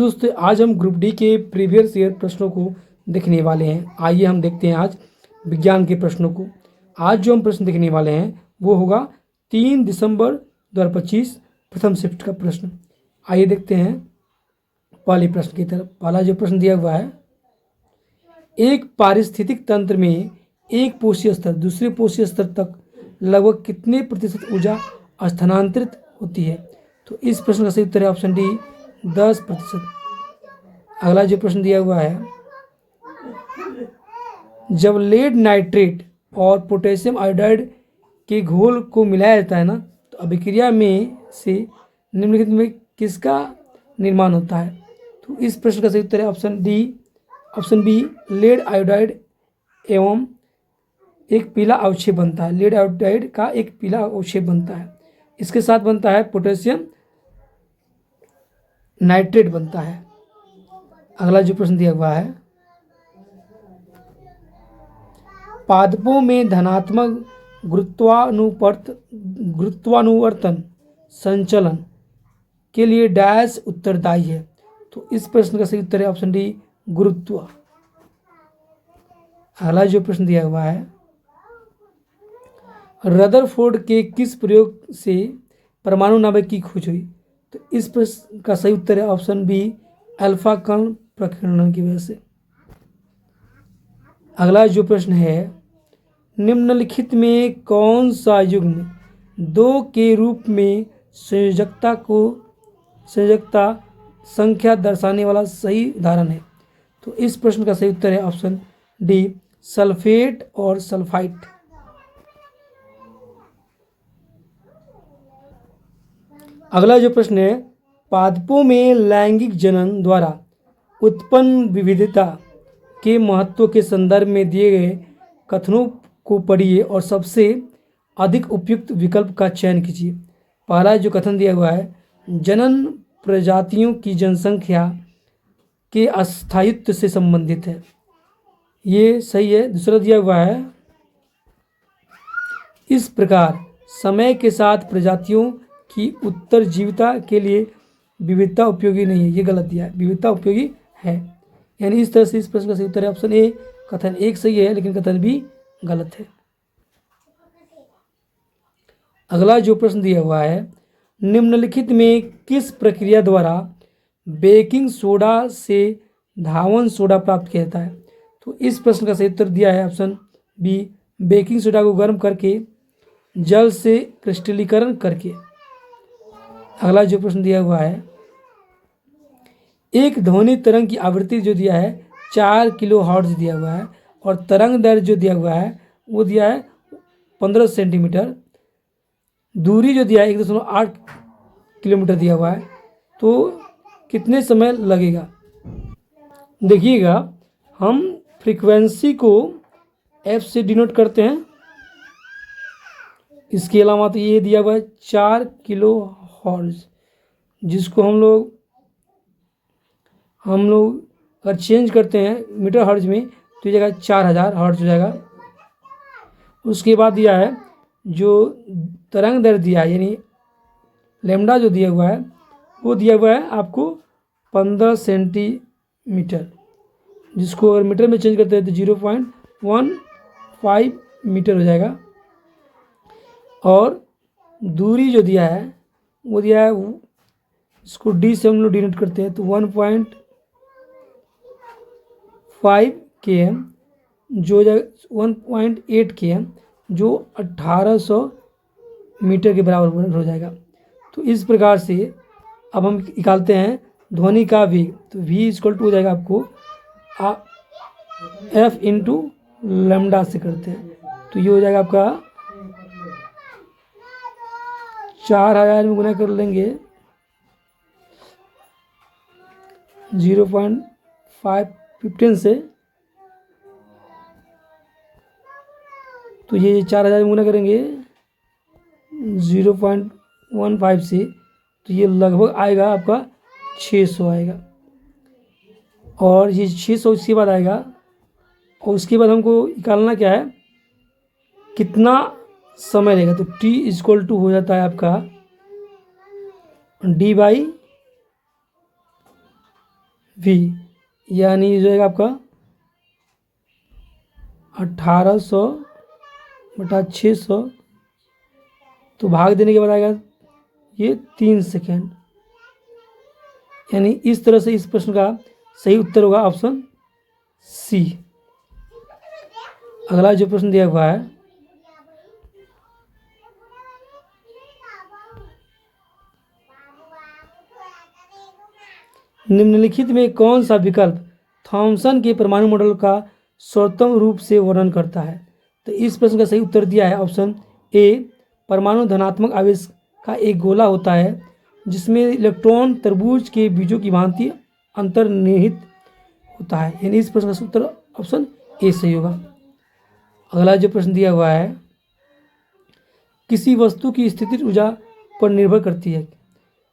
दोस्तों, आज हम ग्रुप डी के प्रीवियस ईयर प्रश्नों को देखने वाले हैं। आइए हम देखते हैं आज विज्ञान के प्रश्नों को। आज जो हम प्रश्न देखने वाले हैं वो होगा 3 दिसंबर 2025 प्रथम शिफ्ट का प्रश्न। आइए देखते हैं पहले प्रश्न की तरफ। पहला जो प्रश्न दिया हुआ है, एक पारिस्थितिक तंत्र में एक पोषी स्तर दूसरे पोषी स्तर तक लगभग कितने प्रतिशत ऊर्जा स्थानांतरित होती है? तो इस प्रश्न का सही उत्तर है ऑप्शन डी, 10%। अगला जो प्रश्न दिया हुआ है, जब लेड नाइट्रेट और पोटेशियम आयोडाइड के घोल को मिलाया जाता है ना, तो अभिक्रिया में से निम्नलिखित में किसका निर्माण होता है? तो इस प्रश्न का सही उत्तर है ऑप्शन बी, लेड आयोडाइड एवं एक पीला अवक्षेप बनता है। लेड आयोडाइड का एक पीला अवक्षेप बनता है, इसके साथ बनता है पोटेशियम नाइट्रेट बनता है। अगला जो प्रश्न दिया हुआ है, पादपों में धनात्मक गुरुत्वानुवर्तन संचलन के लिए डैश उत्तरदायी है? तो इस प्रश्न का सही उत्तर है ऑप्शन डी, गुरुत्व। अगला जो प्रश्न दिया हुआ है, रदरफोर्ड के किस प्रयोग से परमाणु नाभिक की खोज हुई? तो इस प्रश्न का सही उत्तर है ऑप्शन बी, अल्फा कण प्रकीर्णन की वजह से। अगला जो प्रश्न है, निम्नलिखित में कौन सा युग्म 2 के रूप में संयोजकता संख्या दर्शाने वाला सही उदाहरण है? तो इस प्रश्न का सही उत्तर है ऑप्शन डी, सल्फेट और सल्फाइट। अगला जो प्रश्न है, पादपों में लैंगिक जनन द्वारा उत्पन्न विविधता के महत्व के संदर्भ में दिए गए कथनों को पढ़िए और सबसे अधिक उपयुक्त विकल्प का चयन कीजिए। पहला जो कथन दिया हुआ है, जनन प्रजातियों की जनसंख्या के अस्थायित्व से संबंधित है, ये सही है। दूसरा दिया हुआ है, इस प्रकार समय के साथ प्रजातियों की उत्तरजीविता के लिए विविधता उपयोगी नहीं है, ये गलत दिया है। विविधता उपयोगी है, यानी इस तरह से इस प्रश्न का सही उत्तर है ऑप्शन ए, कथन एक सही है लेकिन कथन बी गलत है। अगला जो प्रश्न दिया हुआ है, निम्नलिखित में किस प्रक्रिया द्वारा बेकिंग सोडा से धावन सोडा प्राप्त किया जाता है? तो इस प्रश्न का सही उत्तर दिया है ऑप्शन बी, बेकिंग सोडा को गर्म करके जल से क्रिस्टलीकरण करके। अगला जो प्रश्न दिया हुआ है, एक ध्वनि तरंग की आवृत्ति जो दिया है 4 किलो हर्ट्ज दिया हुआ है और तरंग दैर्घ्य जो दिया हुआ है वो दिया है 15 सेंटीमीटर। दूरी जो दिया है 1.8 किलोमीटर दिया हुआ है, तो कितने समय लगेगा? देखिएगा, हम फ्रीक्वेंसी को एफ से डिनोट करते हैं। इसके अलावा तो ये दिया हुआ है 4 किलो हर्ट्ज, जिसको हम लोग अगर चेंज करते हैं मीटर हर्ट्ज में तो ये जगह 4000 हर्ट्ज हो जाएगा। उसके बाद दिया है जो तरंग दैर्घ्य दिया है, यानी लैम्डा जो दिया हुआ है वो दिया हुआ है आपको 15 सेंटीमीटर, जिसको अगर मीटर में चेंज करते हैं तो 0.15 मीटर हो जाएगा। और दूरी जो दिया है वो दिया है, इसको डी से हम लोग डिनोट करते हैं तो 1.5 km जो 1.8 km जो 1800 मीटर के बराबर हो जाएगा। तो इस प्रकार से अब हम निकालते हैं ध्वनि का वेग, तो v इक्वल टू हो जाएगा आपको f इंटू लैम्डा से करते हैं, तो ये हो जाएगा आपका 4000 में गुना कर लेंगे 0.515 से, तो ये 4000 में गुना करेंगे 0.15 से, तो ये लगभग आएगा आपका 600 आएगा। और ये 600 इसके बाद आएगा, और उसके बाद हमको निकालना क्या है, कितना समय लगेगा। तो t इक्वल टू हो जाता है आपका d/, वी, यानी ये जो है आपका 1800/600, तो भाग देने के बाद आएगा ये 3 सेकेंड। यानी इस तरह से इस प्रश्न का सही उत्तर होगा ऑप्शन सी। अगला जो प्रश्न दिया हुआ है, निम्नलिखित में कौन सा विकल्प थॉमसन के परमाणु मॉडल का सर्वोत्तम रूप से वर्णन करता है? तो इस प्रश्न का सही उत्तर दिया है ऑप्शन ए, परमाणु धनात्मक आवेश का एक गोला होता है जिसमें इलेक्ट्रॉन तरबूज के बीजों की भांति अंतर्निहित होता है। यानी इस प्रश्न का उत्तर ऑप्शन ए सही होगा। अगला जो प्रश्न दिया हुआ है, किसी वस्तु की स्थितिज ऊर्जा पर निर्भर करती है।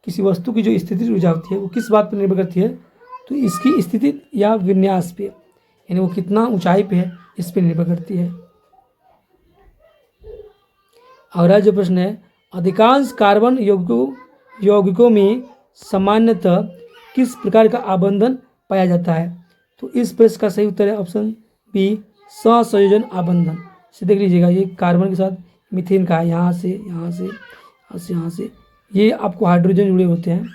किसी वस्तु की जो स्थितिज ऊर्जा होती है वो किस बात पर निर्भर करती है? तो इसकी स्थिति या विन्यास पे, यानी वो कितना ऊंचाई पे है इस पर निर्भर करती है। अगला जो प्रश्न है, अधिकांश कार्बन यौगिकों में सामान्यतः किस प्रकार का आबंधन पाया जाता है? तो इस प्रश्न का सही उत्तर है ऑप्शन बी, सहसंयोजन आबंधन। इसे देख लीजिएगा, ये कार्बन के साथ मीथेन का है, यहाँ से यहाँ से यहाँ से यहाँ से ये आपको हाइड्रोजन जुड़े होते हैं।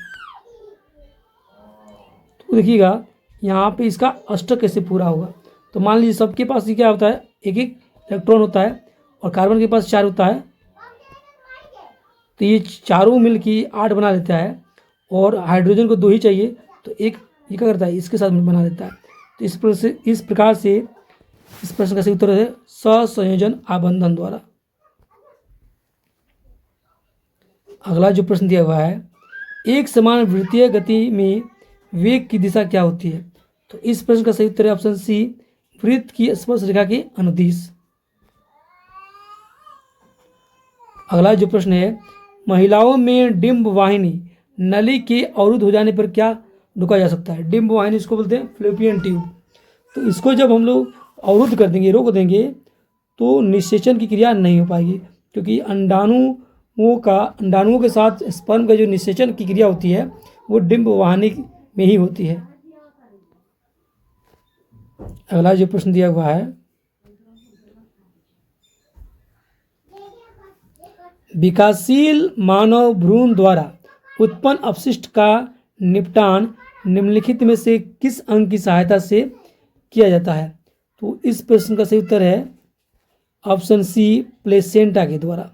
तो देखिएगा यहाँ पे इसका अष्टक कैसे पूरा होगा। तो मान लीजिए सबके पास ये क्या होता है, एक एक इलेक्ट्रॉन होता है और कार्बन के पास 4 होता है, तो ये चारों मिल के 8 बना लेता है और हाइड्रोजन को 2 ही चाहिए, तो एक ये क्या करता है इसके साथ बना लेता है। तो इस प्रकार से इस प्रश्न का सही उत्तर है सहसंयोजन आबंधन द्वारा। अगला जो प्रश्न दिया हुआ है, एक समान वृत्तीय गति में वेग की दिशा क्या होती है? तो इस प्रश्न का सही उत्तर है ऑप्शन सी, वृत्त की स्पर्श रेखा के अनुदिश। अगला जो प्रश्न है, महिलाओं में डिंब वाहिनी नली के अवरुद्ध हो जाने पर क्या रोका जा सकता है? डिंब वाहिनी इसको बोलते हैं फ्लोपियन ट्यूब। तो इसको जब हम लोग अवरुद्ध कर देंगे, रोक देंगे, तो निषेचन की क्रिया नहीं हो पाएगी, क्योंकि अंडाणुओं के साथ स्पर्म का जो निषेचन की क्रिया होती है वो डिंब वाहिनी में ही होती है। अगला जो प्रश्न दिया हुआ है, विकासशील मानव भ्रूण द्वारा उत्पन्न अपशिष्ट का निपटान निम्नलिखित में से किस अंग की सहायता से किया जाता है? तो इस प्रश्न का सही उत्तर है ऑप्शन सी, प्लेसेंटा के द्वारा।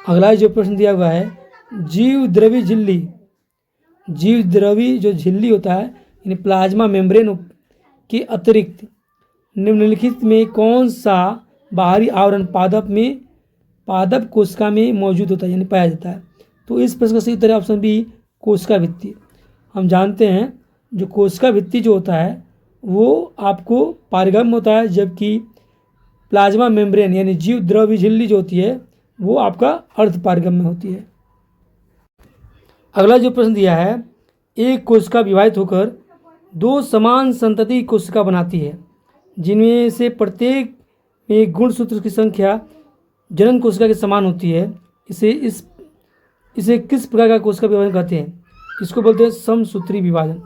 अगला जो प्रश्न दिया हुआ है, जीवद्रवी जो झिल्ली होता है यानी प्लाज्मा मेम्ब्रेन के अतिरिक्त निम्नलिखित में कौन सा बाहरी आवरण पादप कोशिका में मौजूद होता है यानी पाया जाता है? तो इस प्रश्न का सही उत्तर है ऑप्शन बी, कोशिका भित्ति। हम जानते हैं जो कोशिका भित्ति जो होता है वो आपको पारगम्य होता है, जबकि प्लाज्मा मेम्ब्रेन यानी जीवद्रवी झिल्ली जो होती है वो आपका अर्ध पारगम्य होती है। अगला जो प्रश्न दिया है, एक कोशिका विभाजित होकर 2 समान संतति कोशिका बनाती है, जिनमें से प्रत्येक में गुणसूत्र की संख्या जनन कोशिका के समान होती है। इसे किस प्रकार का कोशिका विभाजन कहते हैं? इसको बोलते हैं समसूत्री विभाजन।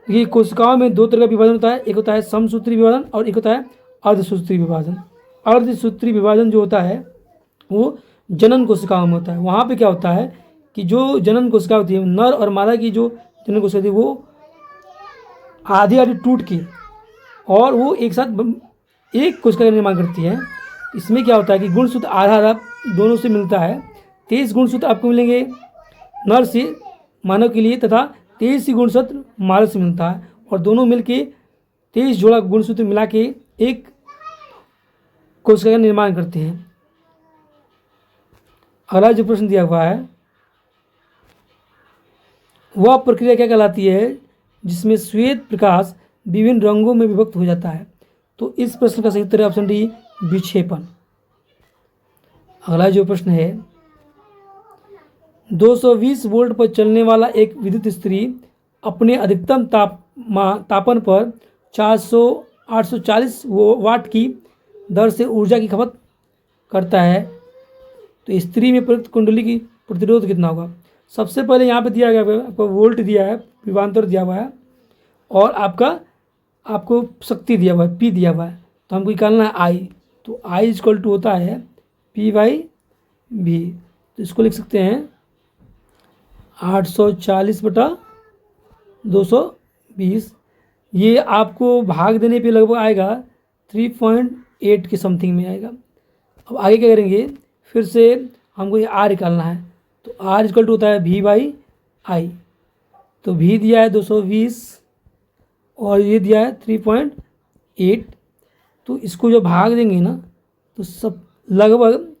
ये कोशिकाओं में 2 तरह का विभाजन होता है, एक होता है समसूत्री विभाजन और एक होता है अर्धसूत्री विभाजन। अर्धसूत्री विभाजन जो होता है वो जनन कोशिकाओं में होता है। वहाँ पे क्या होता है कि जो जनन कोशिका होती है, नर और मादा की जो जनन कोशिका होती है वो आधी आधी टूट के और वो एक साथ एक कोशिका का निर्माण करती है। इसमें क्या होता है कि गुणसूत्र आधा आधा दोनों से मिलता है। 23 गुणसूत्र आपको मिलेंगे नर से मानव के लिए तथा 23 ही गुणसूत्र मादा से मिलता है, और दोनों मिलके 23 जोड़ा गुणसूत्र मिला के एक कोशिका का निर्माण करते हैं। अगला जो प्रश्न दिया हुआ है, वह प्रक्रिया क्या कहलाती है जिसमें श्वेत प्रकाश विभिन्न रंगों में विभक्त हो जाता है? तो इस प्रश्न का सही उत्तर है ऑप्शन डी, विक्षेपण। अगला जो प्रश्न है, 220 वोल्ट पर चलने वाला एक विद्युत इस्त्री अपने अधिकतम तापन पर 840 वाट की दर से ऊर्जा की खपत करता है, तो इस्त्री में प्रयुक्त कुंडली की प्रतिरोध कितना होगा? सबसे पहले यहाँ पे दिया गया है आपको वोल्ट दिया है, विभवांतर दिया हुआ है, और आपको शक्ति दिया हुआ है, पी दिया हुआ है। तो हमको निकालना है आई। तो आई इक्वल टू होता है पी बाई वी। तो इसको लिख सकते हैं 840/220। ये आपको भाग देने पे लगभग आएगा 3.8 के समथिंग में आएगा। अब आगे क्या करेंगे, फिर से हमको ये आर निकालना है। तो आर इक्वल टू होता है वी बाई आई। तो वी दिया है 220 और ये दिया है 3.8। तो इसको जो भाग देंगे ना तो सब लगभग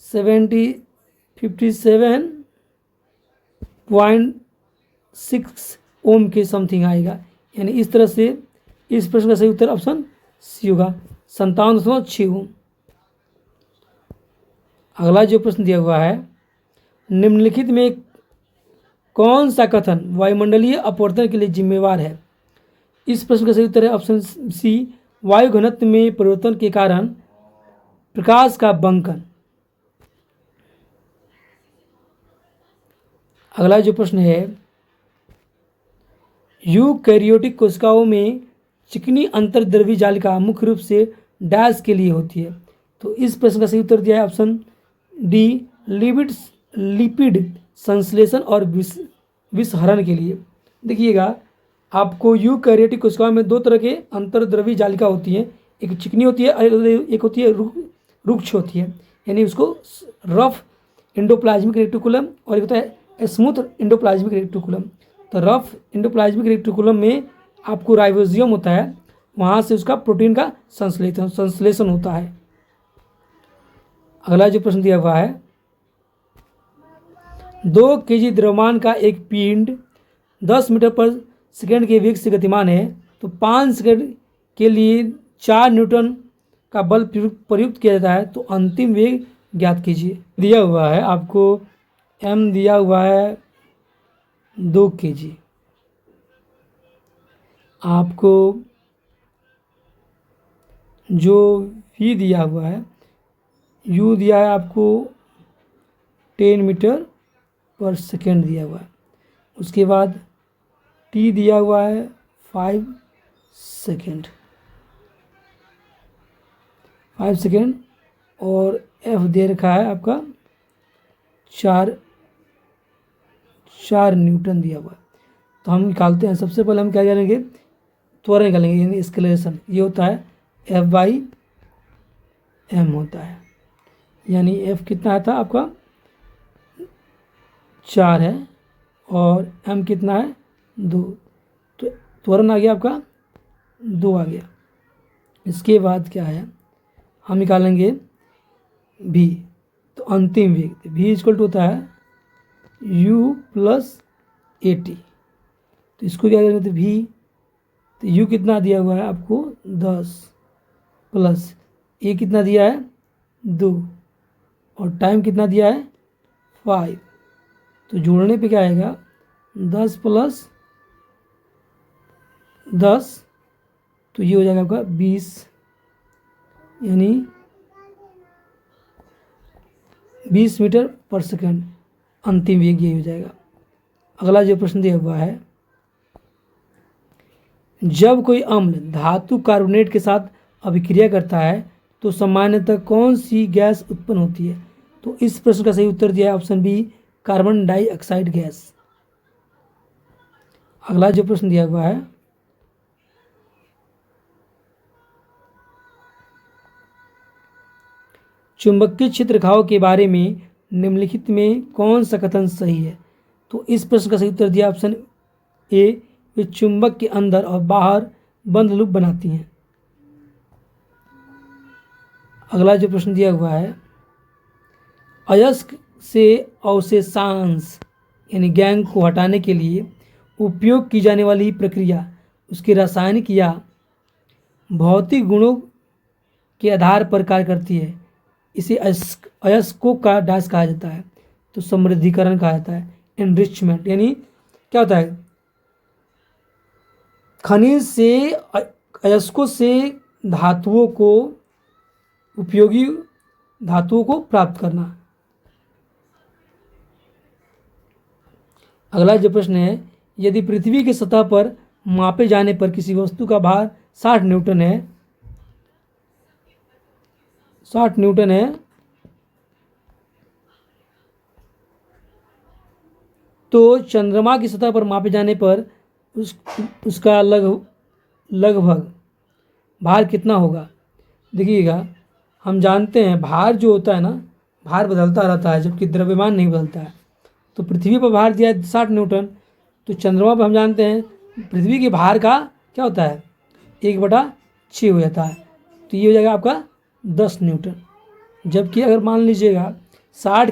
57.6 ओम के समथिंग आएगा। यानी इस तरह से इस प्रश्न का सही उत्तर ऑप्शन सी होगा, 57.6 ओम। अगला जो प्रश्न दिया हुआ है, निम्नलिखित में कौन सा कथन वायुमंडलीय अपवर्तन के लिए जिम्मेवार है? इस प्रश्न का सही उत्तर है ऑप्शन सी, वायु घनत्व में परिवर्तन के कारण प्रकाश का बंकन। अगला जो प्रश्न है, यूकैरियोटिक कोशिकाओं में चिकनी अंतर्द्रव्यी जालिका मुख्य रूप से डैश के लिए होती है। तो इस प्रश्न का सही उत्तर दिया है ऑप्शन डी, लिपिड संश्लेषण और विषहरण के लिए। देखिएगा, आपको यूकैरियोटिक कोशिकाओं में दो तरह के अंतर्द्रव्यी जालिका होती है, एक चिकनी होती है और एक होती है रुक्ष होती है, यानी उसको रफ एंडोप्लाज्मिक रेटिकुलम और एक होता है स्मूथ एंडोप्लाज्मिक रेटिकुलम। तो रफ एंडोप्लाज्मिक रेटिकुलम में आपको राइबोसोम होता है, वहाँ से उसका प्रोटीन का संश्लेषण होता है। अगला जो प्रश्न दिया हुआ है, 2 केजी द्रव्यमान का एक पिंड 10 मीटर पर सेकेंड के वेग से गतिमान है, तो 5 सेकेंड के लिए 4 न्यूटन का बल प्रयुक्त किया जाता है, तो अंतिम वेग ज्ञात कीजिए। दिया हुआ है आपको m दिया हुआ है 2 केजी, आपको जो v दिया हुआ है u दिया है आपको 10 मीटर पर सेकेंड दिया हुआ है, उसके बाद t दिया हुआ है 5 सेकेंड और f दे रखा है आपका 4 न्यूटन दिया हुआ है। तो हम निकालते हैं, सबसे पहले हम क्या करेंगे, त्वरण निकालेंगे, यानी स्केलेशन। ये होता है F/m होता है, यानी F कितना आता है आपका 4 है और m कितना है 2, तो त्वरण आ गया आपका 2 आ गया। इसके बाद क्या है, हम निकालेंगे v, तो अंतिम वेग v इक्वल टू होता है u प्लस at। तो इसको क्या करेंगे, तो v, तो u कितना दिया हुआ है आपको 10 प्लस a कितना दिया है 2 और टाइम कितना दिया है 5। तो जोड़ने पे क्या आएगा 10 प्लस 10, तो ये हो जाएगा आपका 20, यानी 20 मीटर पर सेकेंड अंतिम वेग यही हो जाएगा। अगला जो प्रश्न दिया हुआ है, जब कोई अम्ल धातु कार्बोनेट के साथ अभिक्रिया करता है तो सामान्यतः कौन सी गैस उत्पन्न होती है? तो इस प्रश्न का सही उत्तर दिया है option B, carbon dioxide gas. अगला जो प्रश्न दिया हुआ है, चुंबकीय क्षेत्र रेखाओं के बारे में निम्नलिखित में कौन सा कथन सही है? तो इस प्रश्न का सही उत्तर दिया ऑप्शन ए, वे चुंबक के अंदर और बाहर बंद लूप बनाती हैं। अगला जो प्रश्न दिया हुआ है, अयस्क से अवशेषांश यानी गैंग को हटाने के लिए उपयोग की जाने वाली प्रक्रिया उसके रासायनिक या भौतिक गुणों के आधार पर कार्य करती है। इसे अयस्कों का डैश कहा जाता है, तो समृद्धिकरण कहा जाता है, एनरिचमेंट। यानी क्या होता है, खनिज से अयस्कों से धातुओं को, उपयोगी धातुओं को प्राप्त करना। अगला जो प्रश्न है, यदि पृथ्वी की सतह पर मापे जाने पर किसी वस्तु का भार 60 न्यूटन है, 60 न्यूटन है, तो चंद्रमा की सतह पर मापे जाने पर उसका लगभग भार कितना होगा। देखिएगा, हम जानते हैं भार जो होता है ना, भार बदलता रहता है जबकि द्रव्यमान नहीं बदलता है। तो पृथ्वी पर भार दिया है 60 न्यूटन, तो चंद्रमा पर हम जानते हैं पृथ्वी के भार का क्या होता है 1/6 हो जाता है, तो ये हो जाएगा आपका 10 न्यूटन। जबकि अगर मान लीजिएगा 60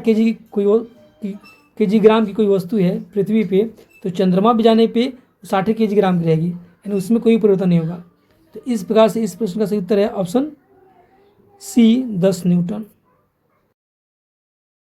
किलोग्राम की कोई वस्तु है पृथ्वी पे, तो चंद्रमा पे जाने पे 60 किलोग्राम की रहेगी, यानी उसमें कोई परिवर्तन नहीं होगा। तो इस प्रकार से इस प्रश्न का सही उत्तर है ऑप्शन सी, 10 न्यूटन।